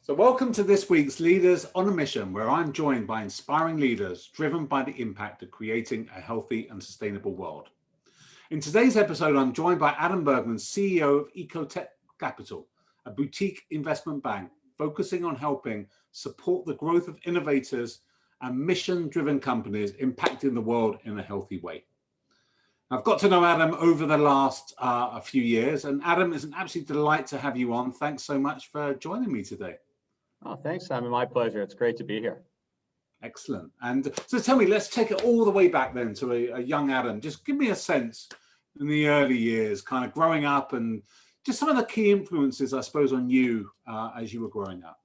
So welcome to this week's Leaders on a Mission, where I'm joined by inspiring leaders driven by the impact of creating a healthy and sustainable world. In today's episode, I'm joined by Adam Bergman, CEO of EcoTech Capital, a boutique investment bank focusing on helping support the growth of innovators and mission-driven companies impacting the world in a healthy way. I've got to know Adam over the last a few years, and Adam, it's an absolute delight to have you on. Thanks so much for joining me today. Oh, thanks, Simon. My pleasure. It's great to be here. Excellent. And so tell me, let's take it all the way back then to a young Adam. Just give me a sense in the early years, kind of growing up, and just some of the key influences, I suppose, on you as you were growing up.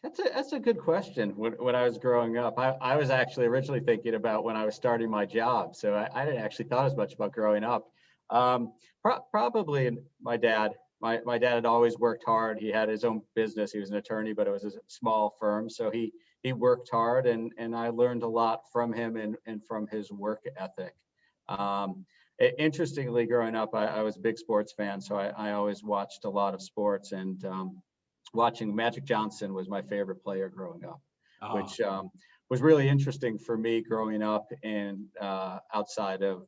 That's a good question. When I was growing up, I was actually originally thinking about when I was starting my job. So I didn't actually thought as much about growing up. Probably my dad. My dad had always worked hard. He had his own business. He was an attorney, but it was a small firm. So he worked hard, and I learned a lot from him and from his work ethic. Interestingly, growing up, I was a big sports fan. So I always watched a lot of sports, and watching Magic Johnson was my favorite player growing up, which was really interesting for me growing up in outside of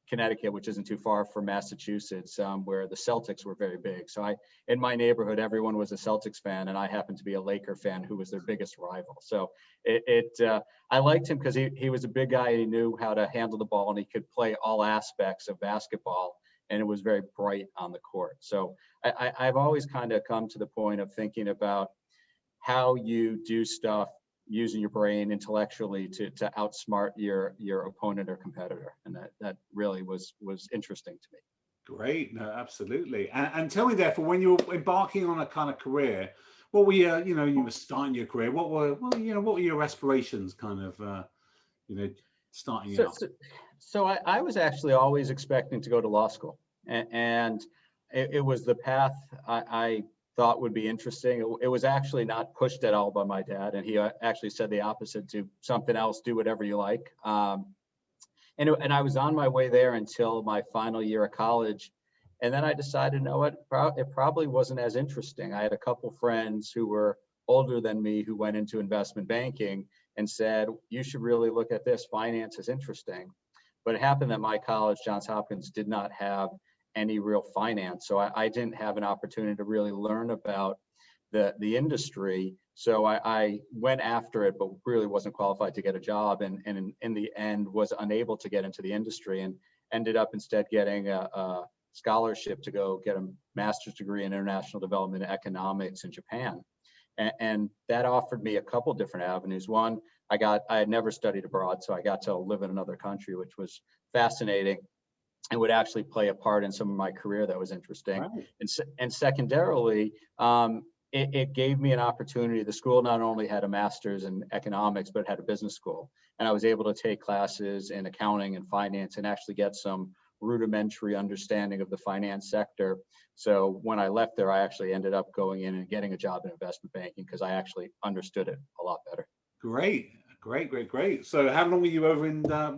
Connecticut, which isn't too far from Massachusetts, where the Celtics were very big. So in my neighborhood, everyone was a Celtics fan, and I happened to be a Laker fan who was their biggest rival. So I liked him because he was a big guy, and he knew how to handle the ball, and he could play all aspects of basketball, and it was very bright on the court. So I've always kind of come to the point of thinking about how you do stuff using your brain intellectually to outsmart your opponent or competitor, and that really was interesting to me. Great, no, absolutely. And tell me, therefore, when you were embarking on a kind of career, what were you were starting your career? What were your aspirations, kind of, starting out? So I was actually always expecting to go to law school, and it was the path I thought would be interesting. It was actually not pushed at all by my dad, and he actually said the opposite, to something else, do whatever you like. And I was on my way there until my final year of college, and then I decided, it probably wasn't as interesting. I had a couple friends who were older than me who went into investment banking and said, you should really look at this. Finance is interesting. But it happened that my college, Johns Hopkins, did not have any real finance. So I didn't have an opportunity to really learn about the industry. So I went after it, but really wasn't qualified to get a job. And in the end was unable to get into the industry, and ended up instead getting a scholarship to go get a master's degree in international development and economics in Japan. And that offered me a couple different avenues. One, I had never studied abroad, so I got to live in another country, which was fascinating, and would actually play a part in some of my career that was interesting. Right. And secondarily, it gave me an opportunity. The school not only had a master's in economics, but had a business school. And I was able to take classes in accounting and finance and actually get some rudimentary understanding of the finance sector. So when I left there, I actually ended up going in and getting a job in investment banking because I actually understood it a lot better. Great. So how long were you over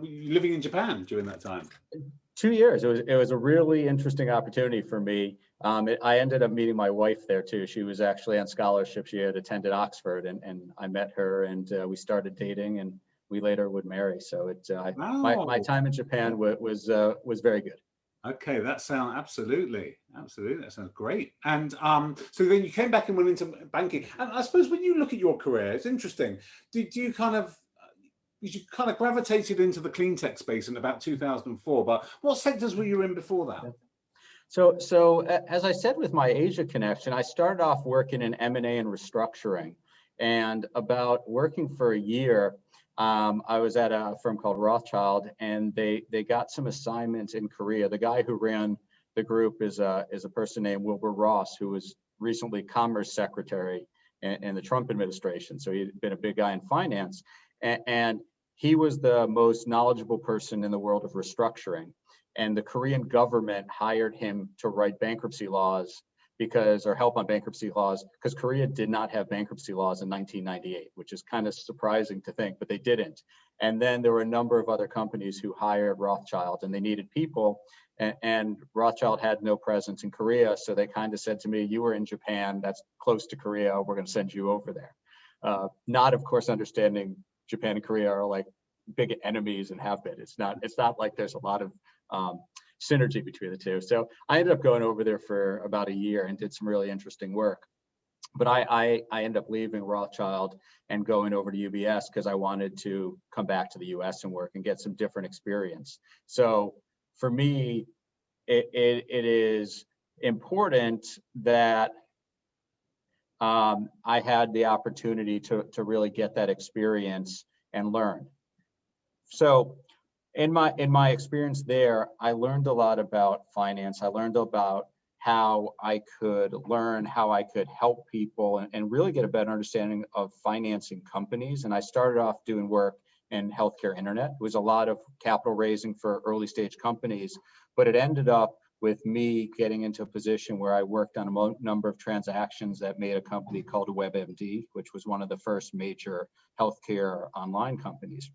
living in Japan during that time? 2 years. It was a really interesting opportunity for me. I ended up meeting my wife there too. She was actually on scholarship. She had attended Oxford, and I met her, and we started dating, and we later would marry. So my time in Japan was very good. Okay, that sounds absolutely. That sounds great. And so then you came back and went into banking. And I suppose when you look at your career, it's interesting. Did you kind of gravitated into the cleantech space in about 2004, but what sectors were you in before that? So as I said with my Asia connection, I started off working in M&A and restructuring, and about working for a year, I was at a firm called Rothschild, and they got some assignments in Korea. The guy who ran the group is a person named Wilbur Ross, who was recently Commerce Secretary in the Trump administration. So he'd been a big guy in finance, and he was the most knowledgeable person in the world of restructuring. And the Korean government hired him to write bankruptcy laws or help on bankruptcy laws, because Korea did not have bankruptcy laws in 1998, which is kind of surprising to think, but they didn't. And then there were a number of other companies who hired Rothschild, and they needed people, and Rothschild had no presence in Korea. So they kind of said to me, you were in Japan, that's close to Korea, we're going to send you over there. Not, of course, understanding Japan and Korea are like big enemies and have been. It's not like there's a lot of synergy between the two. So I ended up going over there for about a year and did some really interesting work. But I ended up leaving Rothschild and going over to UBS because I wanted to come back to the US and work and get some different experience. So for me, it is important that I had the opportunity to really get that experience and learn. So in my experience there, I learned a lot about finance. I learned about how I could learn, how I could help people and really get a better understanding of financing companies. And I started off doing work in healthcare internet. It was a lot of capital raising for early stage companies, but it ended up with me getting into a position where I worked on a number of transactions that made a company called WebMD, which was one of the first major healthcare online companies.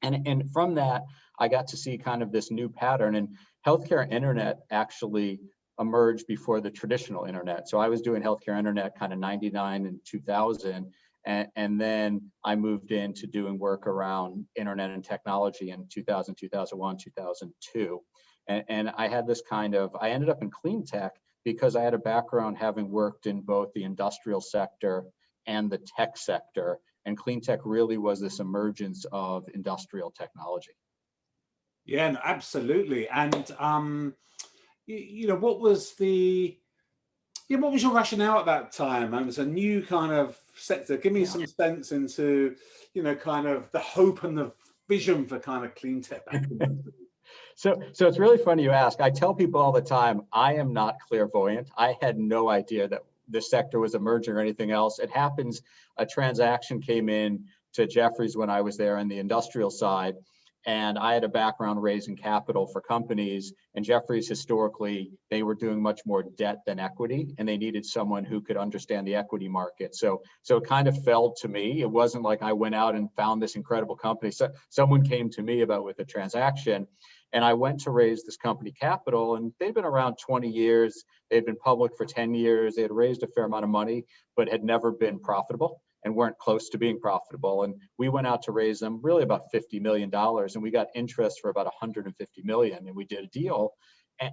And from that, I got to see kind of this new pattern, and healthcare internet actually emerged before the traditional internet. So I was doing healthcare internet kind of 99 and 2000. And then I moved into doing work around internet and technology in 2000, 2001, 2002. And I had this I ended up in cleantech because I had a background having worked in both the industrial sector and the tech sector. And cleantech really was this emergence of industrial technology. Yeah, absolutely. And what was your rationale at that time? It was a new kind of sector. Give me some sense into, kind of the hope and the vision for kind of clean tech back then. So it's really funny you ask. I tell people all the time, I am not clairvoyant. I had no idea that this sector was emerging or anything else. It happens, a transaction came in to Jefferies when I was there on the industrial side. And I had a background raising capital for companies, and Jefferies historically, they were doing much more debt than equity, and they needed someone who could understand the equity market. So it kind of fell to me. It wasn't like I went out and found this incredible company. So someone came to me with a transaction, and I went to raise this company capital, and they'd been around 20 years. They'd been public for 10 years. They had raised a fair amount of money, but had never been profitable and weren't close to being profitable. And we went out to raise them really about $50 million, and we got interest for about $150 million, and we did a deal.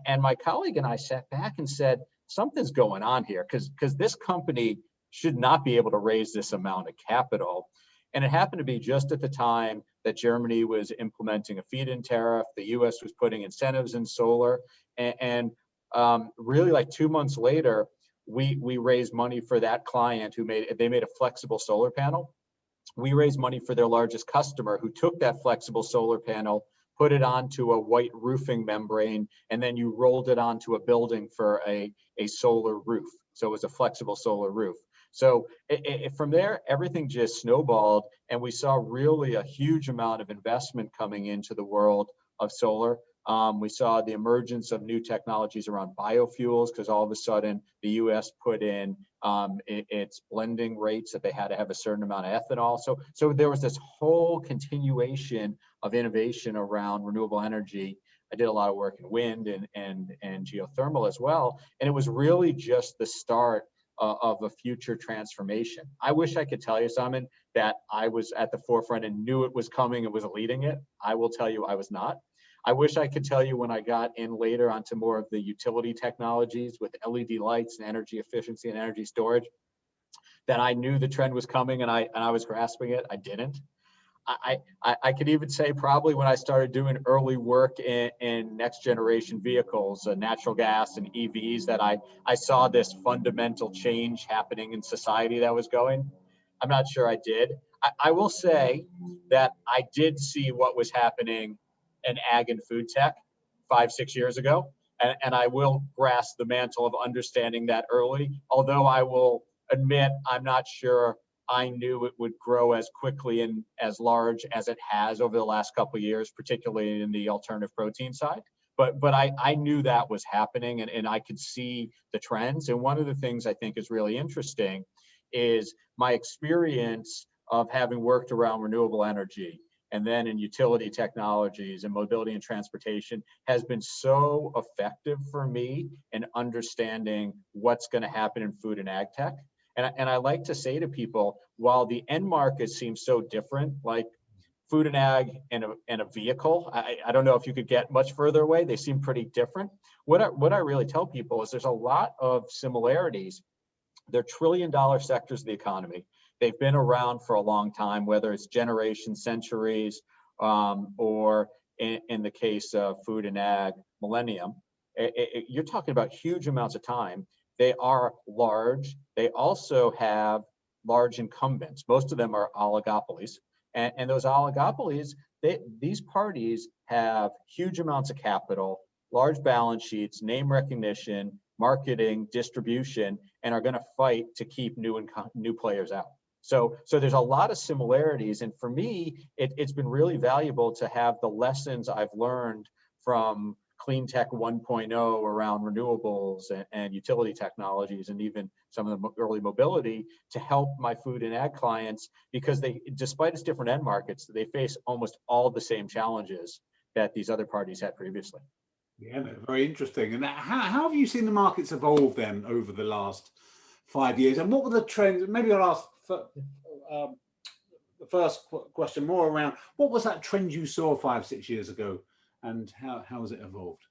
And my colleague and I sat back and said, something's going on here, because this company should not be able to raise this amount of capital. And it happened to be just at the time that Germany was implementing a feed-in tariff, the US was putting incentives in solar, and really like 2 months later, we raised money for that client they made a flexible solar panel. We raised money for their largest customer, who took that flexible solar panel, put it onto a white roofing membrane, and then you rolled it onto a building for a solar roof. So it was a flexible solar roof. So from there, everything just snowballed, and we saw really a huge amount of investment coming into the world of solar. We saw the emergence of new technologies around biofuels, because all of a sudden the US put in its blending rates that they had to have a certain amount of ethanol. So there was this whole continuation of innovation around renewable energy. I did a lot of work in wind and geothermal as well. And it was really just the start of a future transformation. I wish I could tell you, Simon, that I was at the forefront and knew it was coming and was leading it. I will tell you I was not. I wish I could tell you when I got in later onto more of the utility technologies with LED lights and energy efficiency and energy storage, that I knew the trend was coming and I was grasping it. I didn't. I could even say probably when I started doing early work in next generation vehicles, natural gas and EVs, that I saw this fundamental change happening in society that was going. I'm not sure I did. I will say that I did see what was happening in ag and food tech 5-6 years ago. And I will grasp the mantle of understanding that early, although I will admit I'm not sure I knew it would grow as quickly and as large as it has over the last couple of years, particularly in the alternative protein side. but I knew that was happening, and I could see the trends. And one of the things I think is really interesting is my experience of having worked around renewable energy and then in utility technologies and mobility and transportation has been so effective for me in understanding what's going to happen in food and ag tech. And I like to say to people, while the end markets seem so different, like food and ag and a vehicle, I don't know if you could get much further away. They seem pretty different. What I really tell people is there's a lot of similarities. They're trillion-dollar sectors of the economy. They've been around for a long time, whether it's generations, centuries, or in the case of food and ag, millennium. You're talking about huge amounts of time. They are large. They also have large incumbents. Most of them are oligopolies. And those oligopolies, these parties have huge amounts of capital, large balance sheets, name recognition, marketing, distribution, and are going to fight to keep new players out. So there's a lot of similarities. And for me, it's been really valuable to have the lessons I've learned from cleantech 1.0 around renewables and utility technologies, and even some of the early mobility, to help my food and ag clients, because they, despite its different end markets, they face almost all the same challenges that these other parties had previously. Yeah, no, very interesting. And how have you seen the markets evolve then over the last 5 years? And what were the trends? Maybe I'll ask the first question more around, what was that trend you saw 5-6 years ago, and how has it evolved?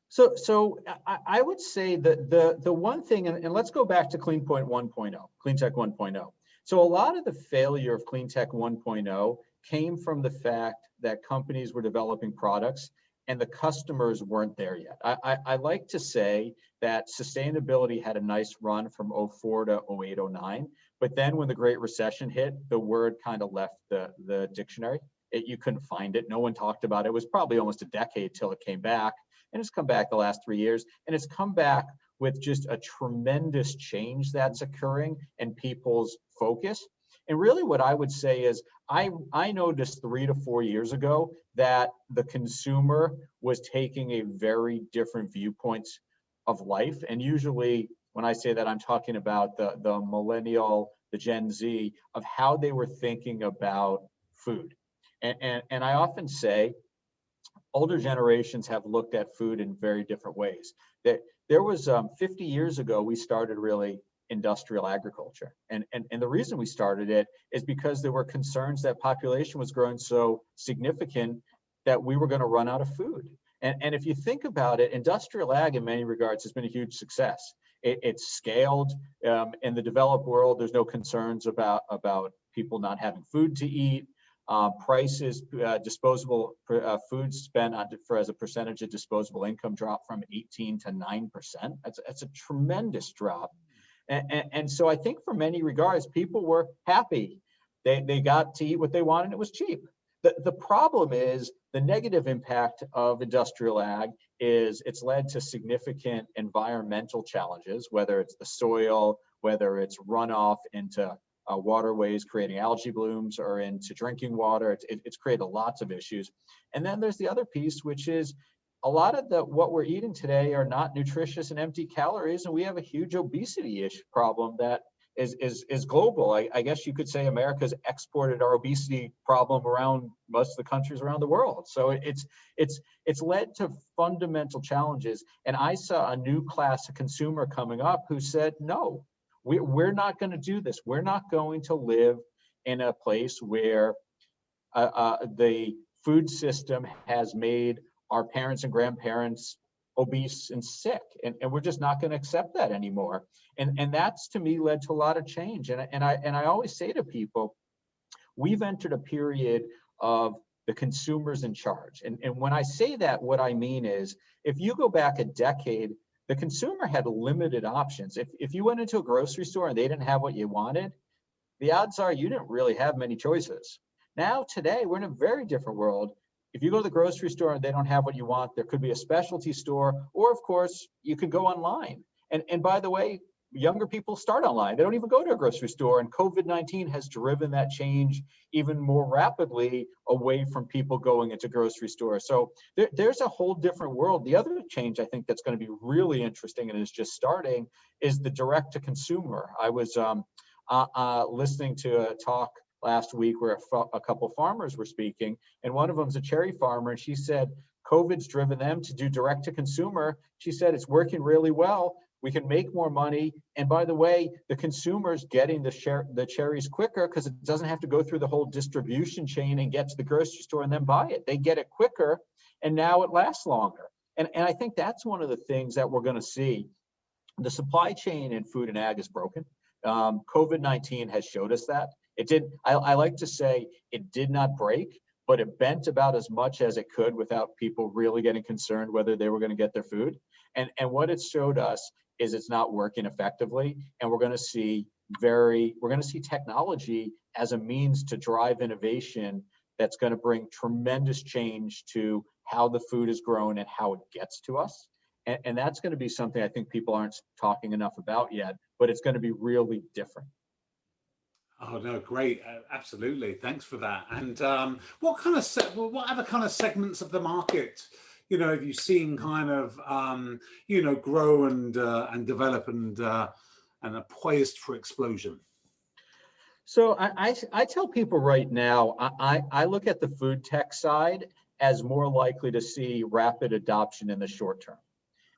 So I would say that the one thing, and let's go back to cleantech 1.0. So a lot of the failure of cleantech 1.0 came from the fact that companies were developing products and the customers weren't there yet. I like to say that sustainability had a nice run from 04 to 08, 09, but then when the Great Recession hit, the word kind of left the dictionary. You couldn't find it. No one talked about it. It was probably almost a decade till it came back, and it's come back the last 3 years, and it's come back with just a tremendous change that's occurring in people's focus. And really what I would say is I noticed 3 to 4 years ago that the consumer was taking a very different viewpoints of life. And usually when I say that, I'm talking about the millennial, the Gen Z, of how they were thinking about food. And I often say older generations have looked at food in very different ways. There was 50 years ago, we started really industrial agriculture. And the reason we started it is because there were concerns that population was growing so significant that we were going to run out of food. And if you think about it, industrial ag in many regards has been a huge success. It's scaled. In the developed world, there's no concerns about people not having food to eat. Prices, disposable food spent as a percentage of disposable income dropped from 18 to 9%. That's a tremendous drop. And so I think for many regards, people were happy. They got to eat what they wanted and it was cheap. The problem is the negative impact of industrial ag is it's led to significant environmental challenges, whether it's the soil, whether it's runoff into waterways, creating algae blooms, or into drinking water. It's created lots of issues. And then there's the other piece, which is a lot of what we're eating today are not nutritious and empty calories, and we have a huge obesity-ish problem that is global. I guess you could say America's exported our obesity problem around most of the countries around the world. So it's led to fundamental challenges. And I saw a new class of consumer coming up who said, no, we're not going to do this. We're not going to live in a place where the food system has made our parents and grandparents obese and sick, and we're just not going to accept that anymore. And that's, to me, led to a lot of change. And I always say to people, we've entered a period of the consumers in charge. And when I say that, what I mean is, if you go back a decade, the consumer had limited options. If you went into a grocery store and they didn't have what you wanted, the odds are you didn't really have many choices. Now, today, we're in a very different world. If you go to the grocery store and they don't have what you want, there could be a specialty store, or of course, you could go online. And by the way, younger people start online. They don't even go to a grocery store. And COVID-19 has driven that change even more rapidly away from people going into grocery stores. So there's a whole different world. The other change I think that's going to be really interesting and is just starting is the direct to consumer. I was listening to a talk last week where a couple farmers were speaking, and one of them's a cherry farmer, and she said COVID's driven them to do direct to consumer. She said it's working really well. We can make more money, and by the way, the consumer's getting the cherries quicker because it doesn't have to go through the whole distribution chain and get to the grocery store and then buy it. They get it quicker, and now it lasts longer. And I think that's one of the things that we're going to see. The supply chain in food and ag is broken. COVID-19 has showed us that. It did, I like to say it did not break, but it bent about as much as it could without people really getting concerned whether they were going to get their food. And what it showed us is it's not working effectively. And we're going to see technology as a means to drive innovation that's going to bring tremendous change to how the food is grown and how it gets to us. And that's going to be something I think people aren't talking enough about yet, but it's going to be really different. Oh no, great, absolutely. Thanks for that. And what other kind of segments of the market, have you seen kind of grow and develop and are poised for explosion? So I tell people right now, I look at the food tech side as more likely to see rapid adoption in the short term.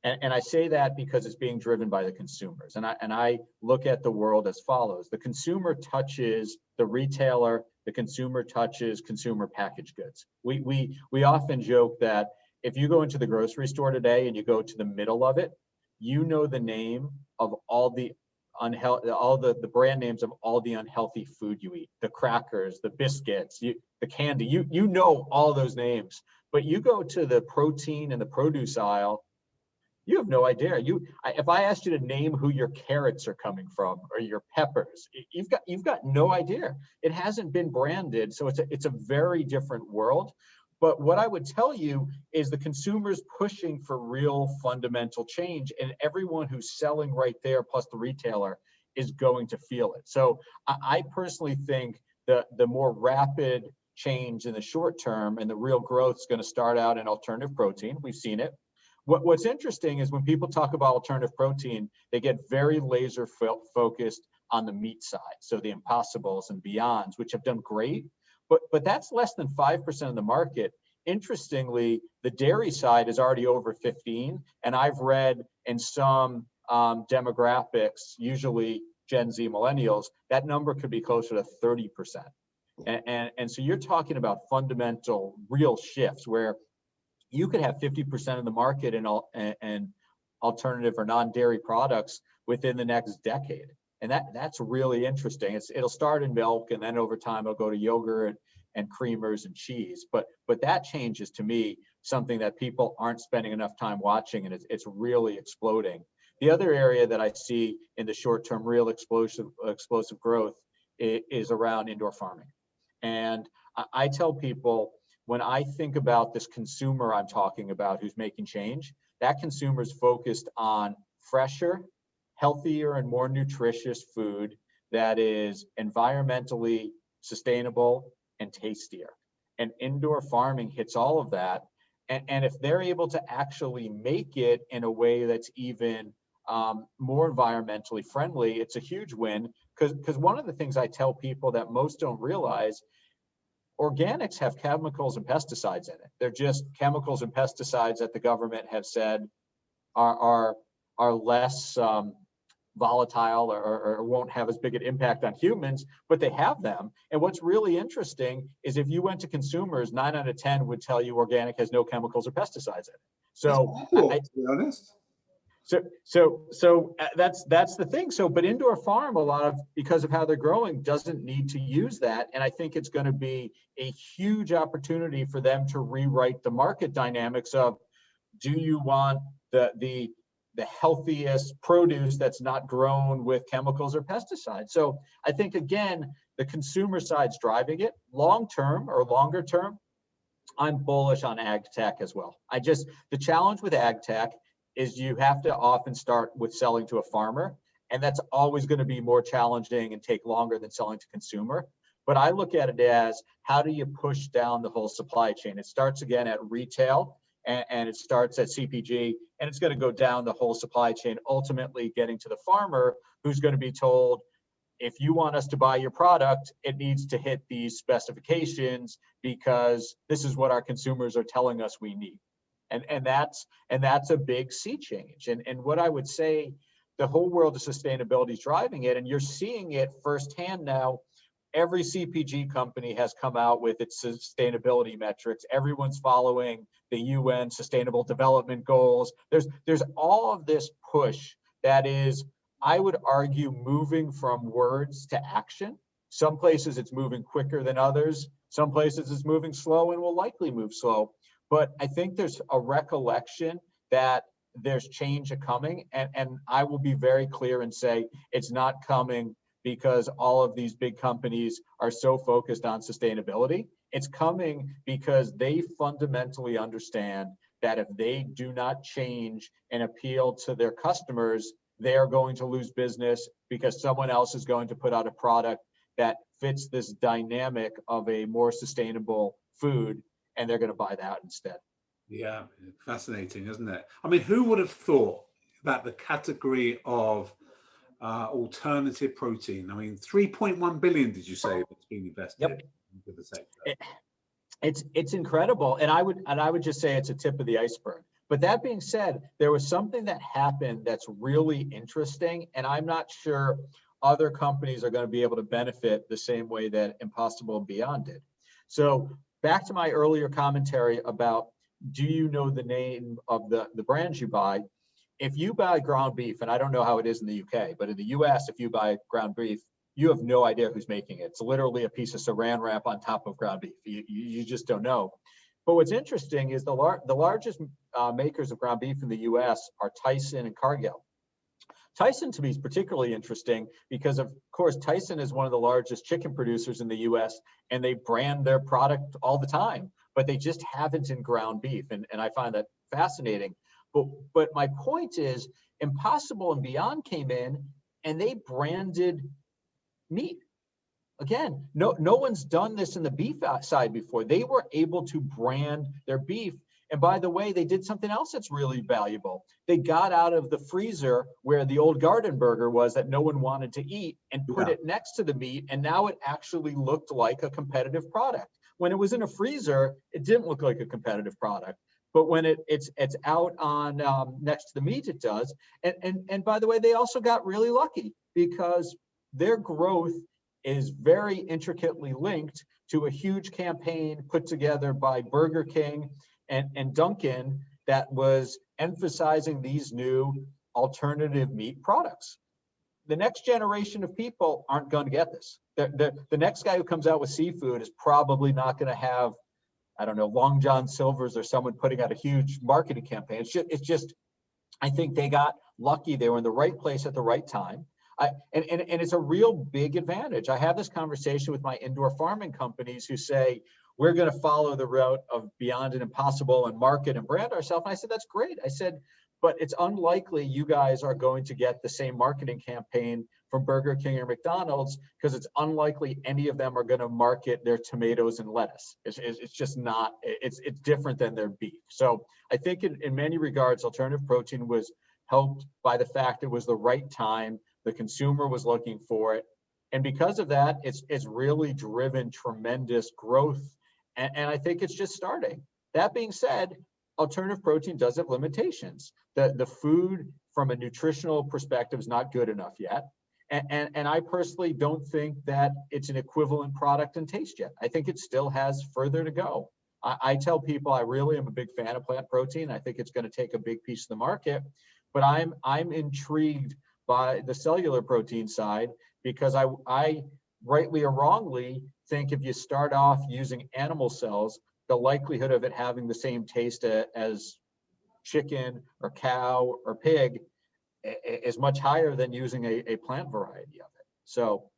And I say that because it's being driven by the consumers. And I look at the world as follows. The consumer touches the retailer, the consumer touches consumer packaged goods. We often joke that if you go into the grocery store today and you go to the middle of it, you know the name of all the brand names of all the unhealthy food you eat, the crackers, the biscuits, the candy, you know all those names. But you go to the protein and the produce aisle, you have no idea. If I asked you to name who your carrots are coming from or your peppers, you've got no idea. It hasn't been branded, so it's a very different world. But what I would tell you is the consumer's pushing for real fundamental change, and everyone who's selling right there, plus the retailer, is going to feel it. So I personally think the more rapid change in the short term and the real growth is going to start out in alternative protein. We've seen it. What's interesting is when people talk about alternative protein, they get very laser focused on the meat side. So the Impossibles and Beyonds, which have done great, but that's less than 5% of the market. Interestingly, the dairy side is already over 15. And I've read in some demographics, usually Gen Z millennials, that number could be closer to 30%. And so you're talking about fundamental real shifts where you could have 50% of the market in alternative or non-dairy products within the next decade. And that's really interesting. It'll start in milk, and then over time it'll go to yogurt and creamers and cheese. But that change is, to me, something that people aren't spending enough time watching, and it's really exploding. The other area that I see in the short term real explosive growth is around indoor farming. And I tell people, when I think about this consumer I'm talking about who's making change, that consumer is focused on fresher, healthier, and more nutritious food that is environmentally sustainable and tastier. And indoor farming hits all of that. And if they're able to actually make it in a way that's even more environmentally friendly, it's a huge win. Because one of the things I tell people that most don't realize, organics have chemicals and pesticides in it. They're just chemicals and pesticides that the government have said are less volatile or won't have as big an impact on humans, but they have them. And what's really interesting is if you went to consumers, 9 out of 10 would tell you organic has no chemicals or pesticides in it. So that's cool, to be honest. So that's the thing. But indoor farm, because of how they're growing, doesn't need to use that. And I think it's going to be a huge opportunity for them to rewrite the market dynamics of, do you want the healthiest produce that's not grown with chemicals or pesticides? So I think, again, the consumer side's driving it. Long term or longer term, I'm bullish on ag tech as well. The challenge with ag tech is you have to often start with selling to a farmer, And that's always going to be more challenging and take longer than selling to consumer. But I look at it as, how do you push down the whole supply chain? It starts again at retail, and it starts at CPG, and it's going to go down the whole supply chain, ultimately getting to the farmer, who's going to be told, if you want us to buy your product, it needs to hit these specifications because this is what our consumers are telling us we need. And that's a big sea change. And what I would say, the whole world of sustainability is driving it, and you're seeing it firsthand now. Every CPG company has come out with its sustainability metrics. Everyone's following the UN Sustainable Development Goals. There's all of this push that is, I would argue, moving from words to action. Some places it's moving quicker than others. Some places it's moving slow and will likely move slow. But I think there's a recollection that there's change coming. And I will be very clear and say it's not coming because all of these big companies are so focused on sustainability. It's coming because they fundamentally understand that if they do not change and appeal to their customers, they are going to lose business because someone else is going to put out a product that fits this dynamic of a more sustainable food, and they're going to buy that instead. Yeah, fascinating, isn't it? I mean, who would have thought that the category of alternative protein, I mean, 3.1 billion, did you say, that's been invested into the sector? It's incredible, and I would just say it's a tip of the iceberg. But that being said, there was something that happened that's really interesting, and I'm not sure other companies are going to be able to benefit the same way that Impossible and Beyond did. So back to my earlier commentary about, do you know the name of the brands you buy? If you buy ground beef, and I don't know how it is in the UK, but in the US, if you buy ground beef, you have no idea who's making it. It's literally a piece of saran wrap on top of ground beef. You just don't know. But what's interesting is the largest makers of ground beef in the US are Tyson and Cargill. Tyson, to me, is particularly interesting because, of course, Tyson is one of the largest chicken producers in the US, and they brand their product all the time, but they just haven't in ground beef. And I find that fascinating. But my point is, Impossible and Beyond came in and they branded meat. Again, no one's done this in the beef side before. They were able to brand their beef. And by the way, they did something else that's really valuable. They got out of the freezer where the old garden burger was that no one wanted to eat and put it next to the meat. And now it actually looked like a competitive product. When it was in a freezer, it didn't look like a competitive product. But when it's out on next to the meat, it does. And by the way, they also got really lucky because their growth is very intricately linked to a huge campaign put together by Burger King and Dunkin' that was emphasizing these new alternative meat products. The next generation of people aren't going to get this. The next guy who comes out with seafood is probably not going to have, I don't know, Long John Silver's or someone putting out a huge marketing campaign. It's just, I think they got lucky. They were in the right place at the right time. And it's a real big advantage. I have this conversation with my indoor farming companies who say, we're going to follow the route of Beyond and Impossible and market and brand ourselves. And I said, that's great. I said, but it's unlikely you guys are going to get the same marketing campaign from Burger King or McDonald's, because it's unlikely any of them are going to market their tomatoes and lettuce. It's just not, it's different than their beef. So I think in many regards, alternative protein was helped by the fact it was the right time. The consumer was looking for it. And because of that, it's really driven tremendous growth. And I think it's just starting. That being said, alternative protein does have limitations. The food from a nutritional perspective is not good enough yet. And I personally don't think that it's an equivalent product in taste yet. I think it still has further to go. I tell people I really am a big fan of plant protein. I think it's going to take a big piece of the market, but I'm intrigued by the cellular protein side because I rightly or wrongly think if you start off using animal cells, the likelihood of it having the same taste as chicken or cow or pig is much higher than using a plant variety of it. So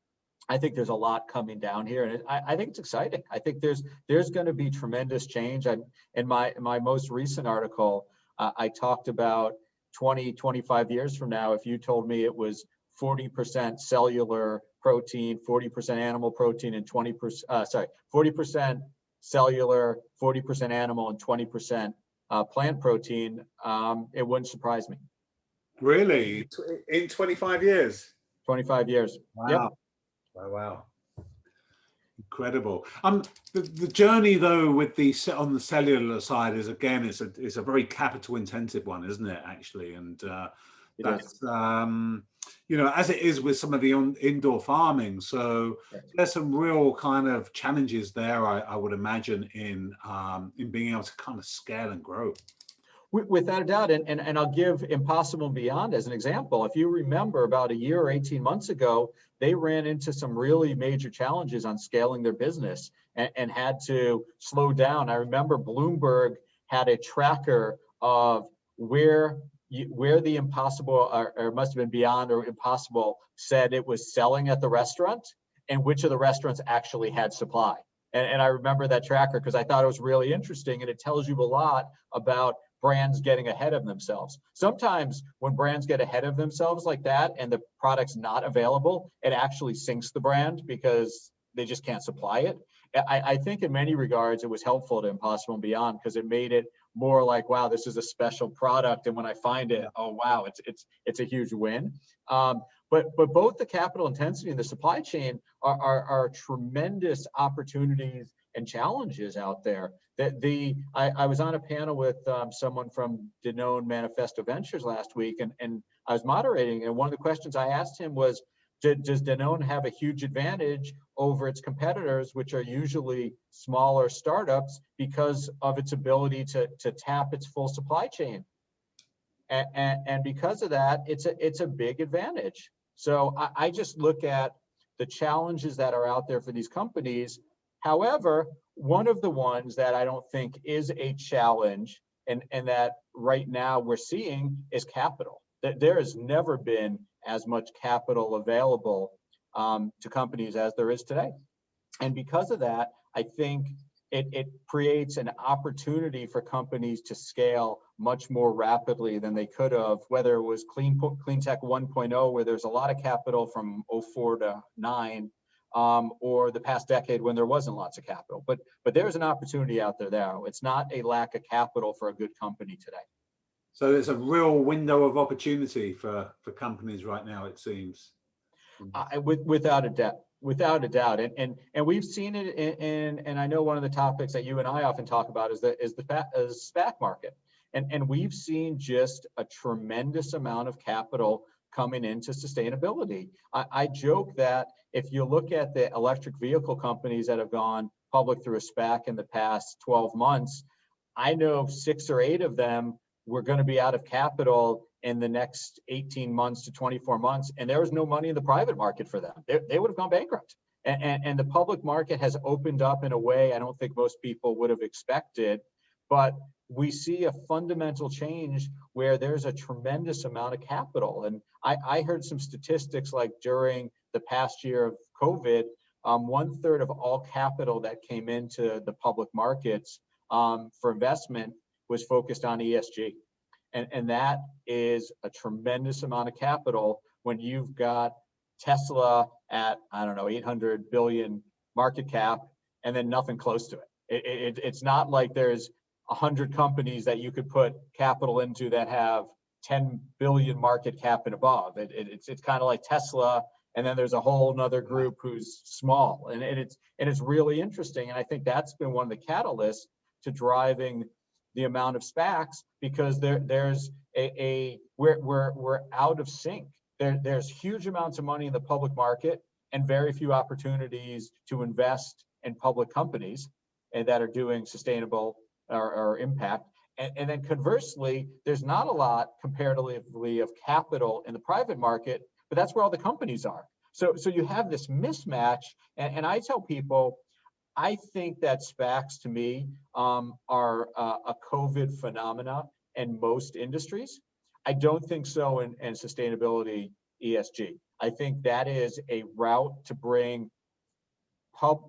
I think there's a lot coming down here, and I think it's exciting. I think there's going to be tremendous change. In my most recent article, I talked about 20, 25 years from now, if you told me it was 40% cellular protein, 40% animal protein, and 40% cellular, 40% animal, and 20% plant protein, it wouldn't surprise me. Really? In 25 years? 25 years. Wow. Yep. Wow. Incredible. The journey though with on the cellular side is, again, it's a very capital intensive one, isn't it, actually? And that's as it is with some of the indoor farming. So there's some real kind of challenges there, I would imagine, in being able to kind of scale and grow. Without a doubt, and I'll give Impossible and Beyond as an example. If you remember, about a year or 18 months ago, they ran into some really major challenges on scaling their business and had to slow down. I remember Bloomberg had a tracker of where the Impossible, or it must have been Beyond or Impossible, said it was selling at the restaurant, and which of the restaurants actually had supply. And I remember that tracker because I thought it was really interesting, and it tells you a lot about brands getting ahead of themselves. Sometimes when brands get ahead of themselves like that and the product's not available, it actually sinks the brand because they just can't supply it. I think in many regards, it was helpful to Impossible and Beyond because it made it more like, wow, this is a special product. And when I find it, oh, wow, it's a huge win. But both the capital intensity and the supply chain are tremendous opportunities and challenges out there. I was on a panel with someone from Danone Manifesto Ventures last week, and I was moderating, and one of the questions I asked him was, does Danone have a huge advantage over its competitors, which are usually smaller startups, because of its ability to tap its full supply chain? And because of that, it's a big advantage. So I just look at the challenges that are out there for these companies. However, one of the ones that I don't think is a challenge and that right now we're seeing is capital. There has never been as much capital available to companies as there is today. And because of that, I think it creates an opportunity for companies to scale much more rapidly than they could have, whether it was cleantech 1.0, where there's a lot of capital from 04 to 9, or the past decade when there wasn't lots of capital. But there's an opportunity out there now. It's not a lack of capital for a good company today. So there's a real window of opportunity for companies right now, it seems. Without a doubt. Without a doubt, and we've seen it and I know one of the topics that you and I often talk about is the SPAC market, and we've seen just a tremendous amount of capital coming into sustainability. I joke that if you look at the electric vehicle companies that have gone public through a SPAC in the past 12 months, I know 6 or 8 of them were going to be out of capital in the next 18 months to 24 months, and there was no money in the private market for them. They would have gone bankrupt. And the public market has opened up in a way I don't think most people would have expected, but we see a fundamental change where there's a tremendous amount of capital. And I heard some statistics like during the past year of COVID, 1/3 of all capital that came into the public markets for investment was focused on ESG. And that is a tremendous amount of capital when you've got Tesla at, I don't know, 800 billion market cap, and then nothing close to it. It's not like there's 100 companies that you could put capital into that have 10 billion market cap and above. It's kind of like Tesla, and then there's a whole nother group who's small. And it's really interesting. And I think that's been one of the catalysts to driving the amount of SPACs, because we're out of sync. There's huge amounts of money in the public market and very few opportunities to invest in public companies and that are doing sustainable or impact. And then conversely, there's not a lot comparatively of capital in the private market, but that's where all the companies are. So you have this mismatch, and I tell people, I think that SPACs, to me, are a COVID phenomena in most industries. I don't think so in sustainability ESG. I think that is a route to bring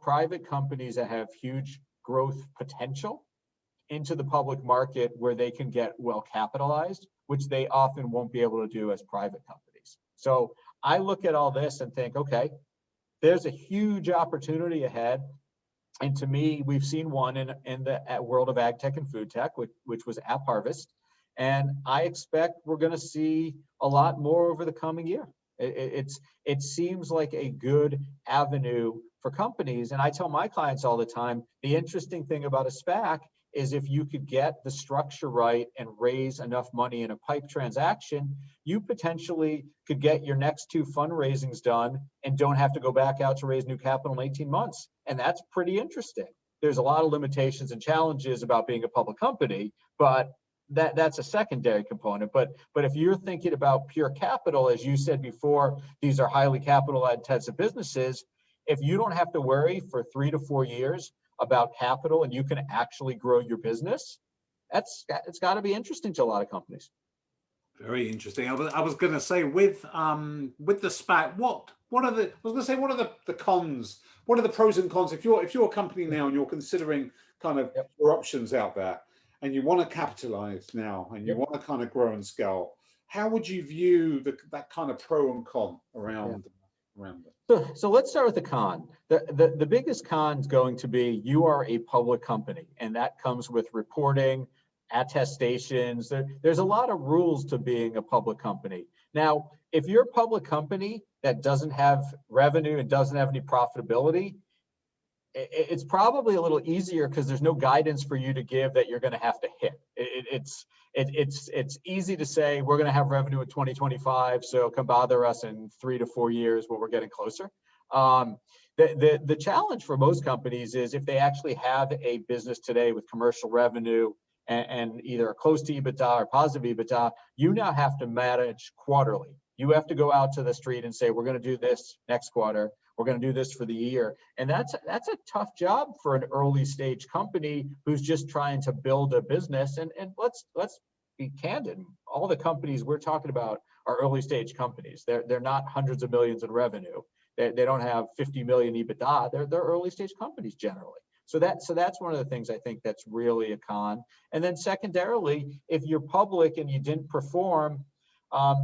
private companies that have huge growth potential into the public market where they can get well capitalized, which they often won't be able to do as private companies. So I look at all this and think, okay, there's a huge opportunity ahead. And to me, we've seen one in the world of ag tech and food tech, which was App Harvest. And I expect we're going to see a lot more over the coming year. It seems like a good avenue for companies. And I tell my clients all the time, the interesting thing about a SPAC is if you could get the structure right and raise enough money in a PIPE transaction, you potentially could get your next 2 fundraisings done and don't have to go back out to raise new capital in 18 months. And that's pretty interesting. There's a lot of limitations and challenges about being a public company, but that's a secondary component. But if you're thinking about pure capital, as you said before, these are highly capital intensive businesses. If you don't have to worry for 3 to 4 years about capital and you can actually grow your business, it's got to be interesting to a lot of companies. Very interesting. I was going to say with the SPAC, what are the cons? What are the pros and cons if you're a company now and you're considering kind of your options out there and you want to capitalize now and you want to kind of grow and scale? How would you view that kind of pro and con around it? So let's start with the con. The biggest con is going to be you are a public company, and that comes with reporting, attestations. There's a lot of rules to being a public company. Now, if you're a public company that doesn't have revenue and doesn't have any profitability, it's probably a little easier because there's no guidance for you to give that you're going to have to hit. It's easy to say we're going to have revenue in 2025, so come bother us in 3 to 4 years when we're getting closer. The challenge for most companies is if they actually have a business today with commercial revenue and either close to EBITDA or positive EBITDA, you now have to manage quarterly. You have to go out to the street and say, we're going to do this next quarter. We're going to do this for the year. And that's a tough job for an early stage company who's just trying to build a business. And let's be candid. All the companies we're talking about are early stage companies. They're not hundreds of millions in revenue. They don't have 50 million EBITDA. They're early stage companies generally. So that's one of the things I think that's really a con. And then secondarily, if you're public and you didn't perform,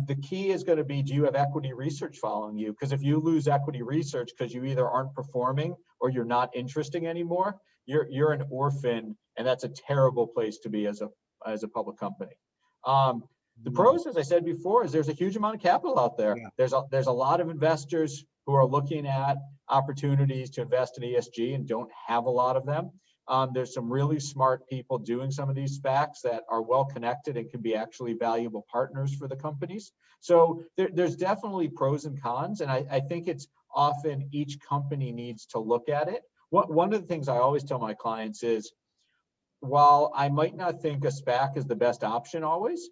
the key is going to be, do you have equity research following you? Because if you lose equity research because you either aren't performing or you're not interesting anymore, you're an orphan, and that's a terrible place to be as a public company. The pros, as I said before, is there's a huge amount of capital out there. Yeah. There's a lot of investors who are looking at opportunities to invest in ESG and don't have a lot of them. There's some really smart people doing some of these SPACs that are well connected and can be actually valuable partners for the companies. So there's definitely pros and cons, and I think it's often each company needs to look at it. One of the things I always tell my clients is, while I might not think a SPAC is the best option always,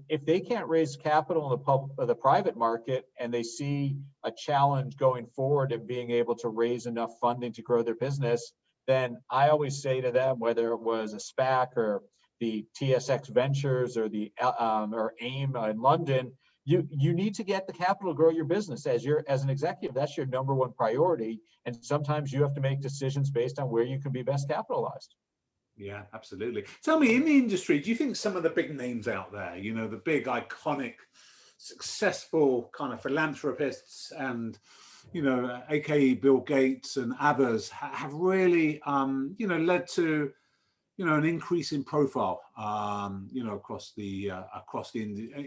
if they can't raise capital in the private market and they see a challenge going forward in being able to raise enough funding to grow their business, then I always say to them, whether it was a SPAC or the TSX Ventures or the or AIM in London, you need to get the capital to grow your business. As an executive, that's your number one priority. And sometimes you have to make decisions based on where you can be best capitalized. Yeah, absolutely. Tell me, in the industry, do you think some of the big names out there, the big iconic, successful kind of philanthropists and, AKA Bill Gates and others have really, led to, an increase in profile, across the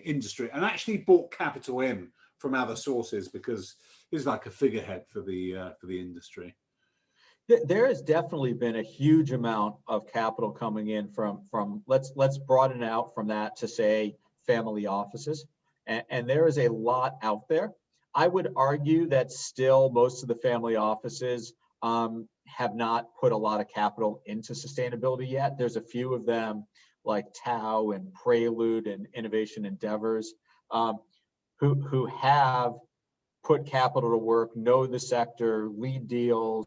industry, and actually brought capital in from other sources because he's like a figurehead for the industry? There has definitely been a huge amount of capital coming in from let's broaden out from that to say family offices, and there is a lot out there. I would argue that still most of the family offices have not put a lot of capital into sustainability yet. There's a few of them like Tao and Prelude and Innovation Endeavors who have put capital to work, know the sector, lead deals.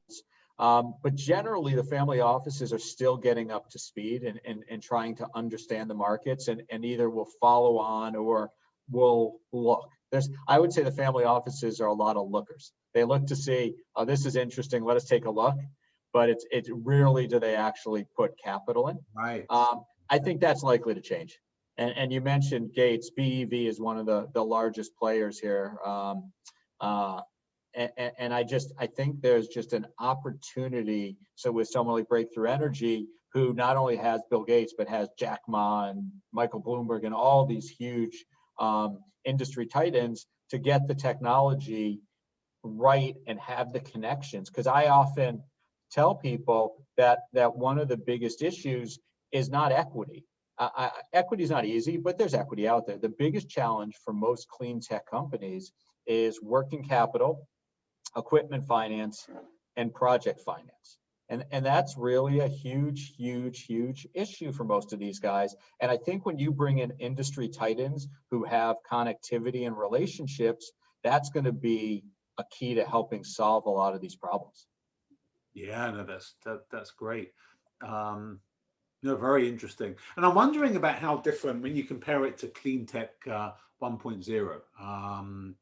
But generally, the family offices are still getting up to speed and trying to understand the markets and either will follow on or will look. I would say the family offices are a lot of lookers. They look to see, oh, this is interesting, let us take a look. But it's rarely do they actually put capital in. Right. I think that's likely to change. And you mentioned Gates. BEV is one of the largest players here. And I think there's just an opportunity. So with someone like Breakthrough Energy, who not only has Bill Gates, but has Jack Ma and Michael Bloomberg and all these huge industry titans, to get the technology right and have the connections. Because I often tell people that one of the biggest issues is not equity. Equity is not easy, but there's equity out there. The biggest challenge for most clean tech companies is working capital, equipment finance, and project finance. And that's really a huge, huge, huge issue for most of these guys. And I think when you bring in industry titans who have connectivity and relationships, that's going to be a key to helping solve a lot of these problems. Yeah, no, that's great. No, very interesting. And I'm wondering about how different when you compare it to cleantech 1.0.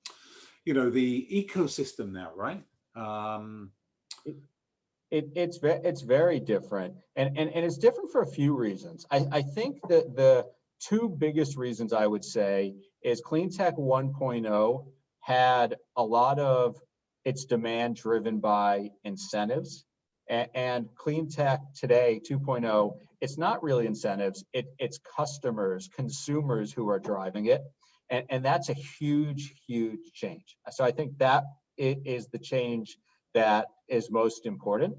The ecosystem now, right? It's very different, and it's different for a few reasons. I think that the two biggest reasons I would say is cleantech 1.0 had a lot of its demand driven by incentives, and cleantech today 2.0, it's not really incentives, it's customers, consumers who are driving it, and that's a huge, huge change. So I think that is the change that is most important.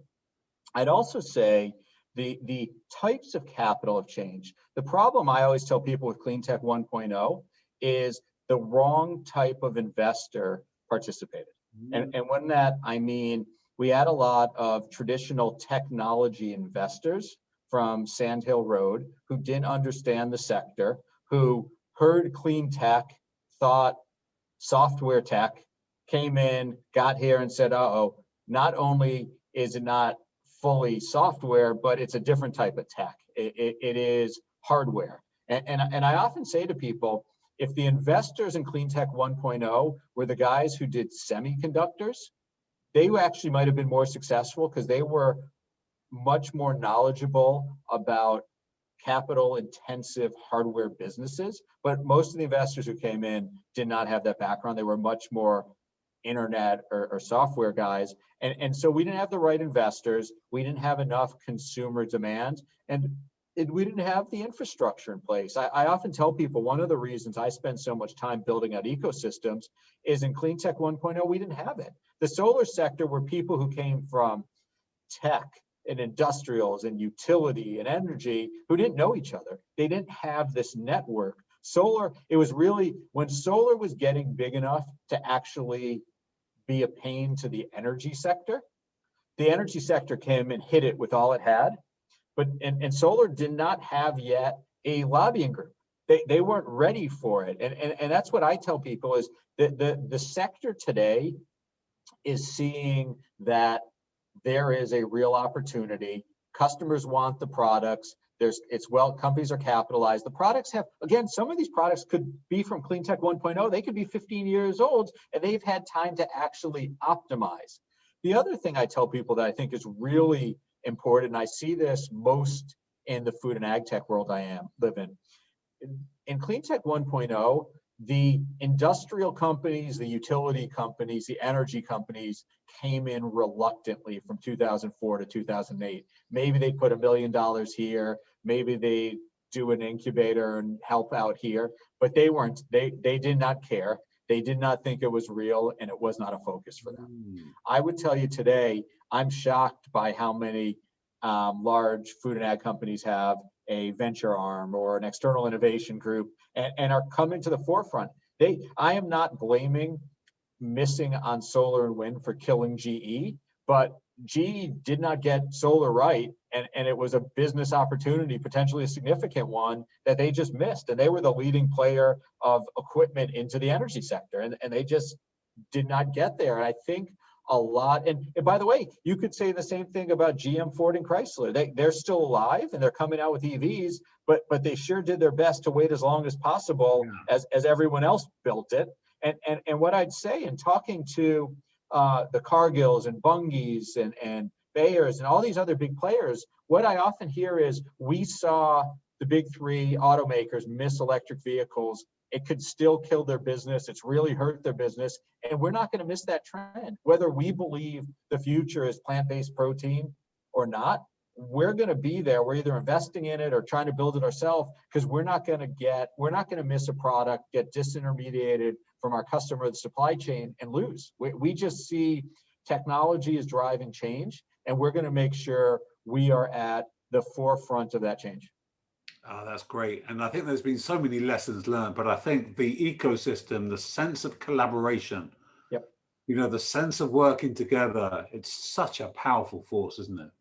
I'd also say the types of capital have changed. The problem I always tell people with cleantech 1.0 is the wrong type of investor participated. And when that, I mean, we had a lot of traditional technology investors from Sand Hill Road who didn't understand the sector, who heard clean tech, thought software tech, came in, got here and said, uh-oh, not only is it not fully software, but it's a different type of tech. It is hardware. And I often say to people, if the investors in cleantech 1.0 were the guys who did semiconductors, they actually might have been more successful because they were much more knowledgeable about capital intensive hardware businesses. But most of the investors who came in did not have that background. They were much more internet or software guys. And so we didn't have the right investors. We didn't have enough consumer demand, and we didn't have the infrastructure in place. I often tell people one of the reasons I spend so much time building out ecosystems is in cleantech 1.0, we didn't have it. The solar sector were people who came from tech and industrials and utility and energy who didn't know each other. They didn't have this network. Solar, it was really when solar was getting big enough to actually be a pain to the energy sector, the energy sector came and hit it with all it had. But and solar did not have yet a lobbying group. They weren't ready for it. And that's what I tell people is that the sector today is seeing that there is a real opportunity. Customers want the products. Companies are capitalized. The products have, again, some of these products could be from cleantech 1.0. They could be 15 years old and they've had time to actually optimize. The other thing I tell people that I think is really important, and I see this most in the food and ag tech world I live in. In cleantech 1.0, the industrial companies, the utility companies, the energy companies came in reluctantly from 2004 to 2008. Maybe they put $1 million here, maybe they do an incubator and help out here, but they did not care. They did not think it was real, and it was not a focus for them. I would tell you today, I'm shocked by how many large food and ag companies have a venture arm or an external innovation group and are coming to the forefront. I am not blaming missing on solar and wind for killing GE, but GE did not get solar right, and it was a business opportunity, potentially a significant one, that they just missed. And they were the leading player of equipment into the energy sector, and they just did not get there. And I think a lot, and by the way, you could say the same thing about GM, Ford, and Chrysler. They're still alive and they're coming out with EVs, but they sure did their best to wait as long as possible as everyone else built it. And what I'd say in talking to the Cargills and Bungys and Bayers and all these other big players, what I often hear is we saw the big three automakers miss electric vehicles, it could still kill their business. It's really hurt their business. And we're not going to miss that trend. Whether we believe the future is plant-based protein or not, we're going to be there. We're either investing in it or trying to build it ourselves, because we're not going to miss a product, get disintermediated from our customer, the supply chain, and lose. We just see technology is driving change, and we're going to make sure we are at the forefront of that change. Oh, that's great. And I think there's been so many lessons learned, but I think the ecosystem, the sense of collaboration, Yep. the sense of working together, it's such a powerful force, isn't it?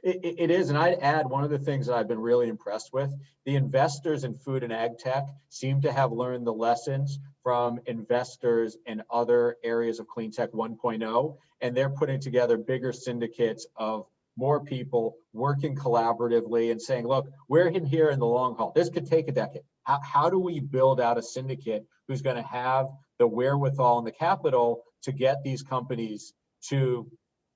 It is, and I'd add one of the things that I've been really impressed with. The investors in food and ag tech seem to have learned the lessons from investors in other areas of clean tech 1.0, and they're putting together bigger syndicates of more people working collaboratively and saying, look, we're in here in the long haul. This could take a decade. How do we build out a syndicate who's going to have the wherewithal and the capital to get these companies to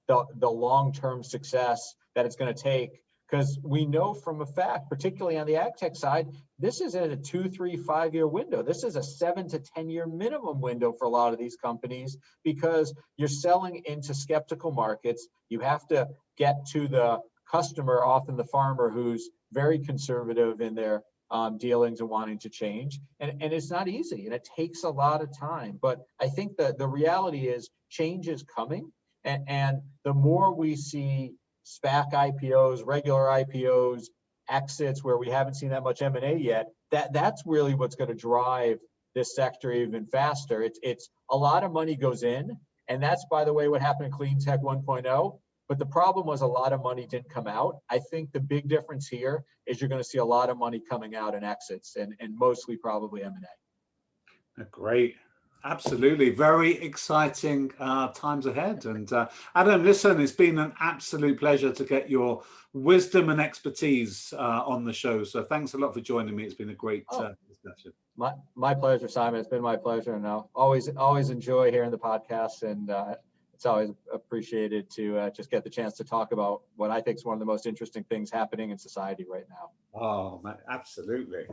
the long-term success that it's going to take? Because we know from a fact, particularly on the ag tech side, this is in a 2, 3, 5 year window. This is a 7 to 10 year minimum window for a lot of these companies, because you're selling into skeptical markets. You have to get to the customer, often the farmer, who's very conservative in their dealings and wanting to change. And it's not easy, and it takes a lot of time. But I think that the reality is change is coming. And the more we see SPAC IPOs, regular IPOs, exits where we haven't seen that much M&A yet, that's really what's going to drive this sector even faster. It's a lot of money goes in, and that's, by the way, what happened in Clean Tech 1.0. But the problem was a lot of money didn't come out. I think the big difference here is you're going to see a lot of money coming out in exits, and mostly probably M&A. Great. Absolutely. Very exciting times ahead. And Adam, listen, it's been an absolute pleasure to get your wisdom and expertise on the show. So thanks a lot for joining me. It's been a great discussion. My pleasure, Simon. It's been my pleasure. And I'll always enjoy hearing the podcast. And it's always appreciated to just get the chance to talk about what I think is one of the most interesting things happening in society right now. Oh, absolutely.